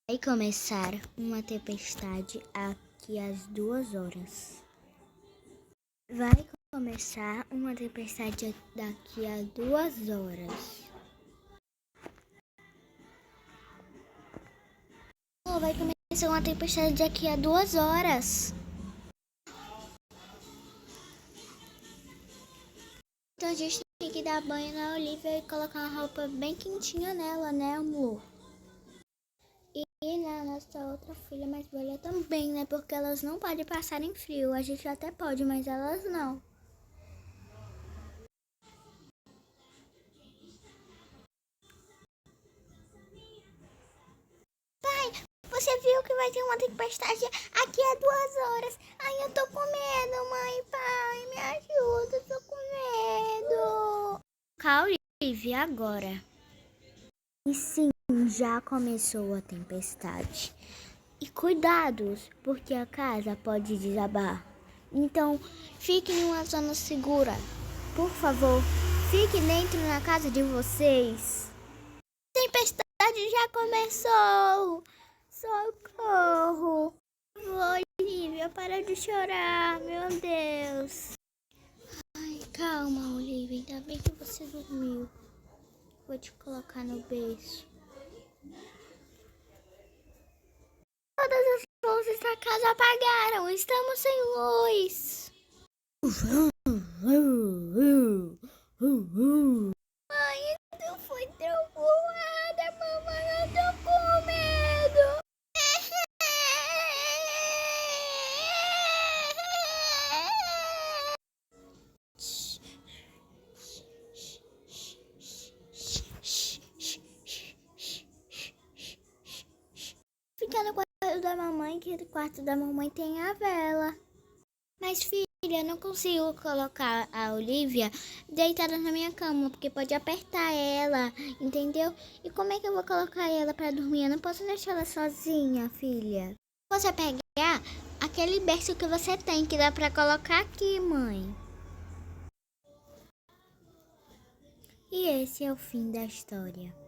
Vai começar uma tempestade aqui às 2 horas. Vai começar uma tempestade daqui a 2 horas. Vai começar uma tempestade daqui a 2 horas. Então a gente tem que dar banho na Olivia e colocar uma roupa bem quentinha nela, né, amor? E na nossa outra filha mais velha também, né? Porque elas não podem passar em frio. A gente até pode, mas elas não. Pai, você viu que vai ter uma tempestade aqui a 2 horas. Ai, eu tô com medo, mãe, pai, me ajuda, eu tô com medo. Calma, Olivia, agora. E sim, já começou a tempestade. E cuidados, porque a casa pode desabar. Então, fique em uma zona segura. Por favor, fique dentro da casa de vocês. A tempestade já começou. Socorro. Olivia, para de chorar, meu Deus. Ai, calma, Olivia, ainda bem que você dormiu. Vou te colocar no berço. Todas as luzes da casa apagaram. Estamos sem luz. Mãe, eu fui trovoada, mamãe, eu tô com medo. Fica no quarto da mamãe, que no quarto da mamãe tem a vela. Mas filha, eu não consigo colocar a Olivia deitada na minha cama, porque pode apertar ela, entendeu? E como é que eu vou colocar ela pra dormir? Eu não posso deixar ela sozinha, filha. Você pegar aquele berço que você tem, que dá pra colocar aqui, mãe. E esse é o fim da história.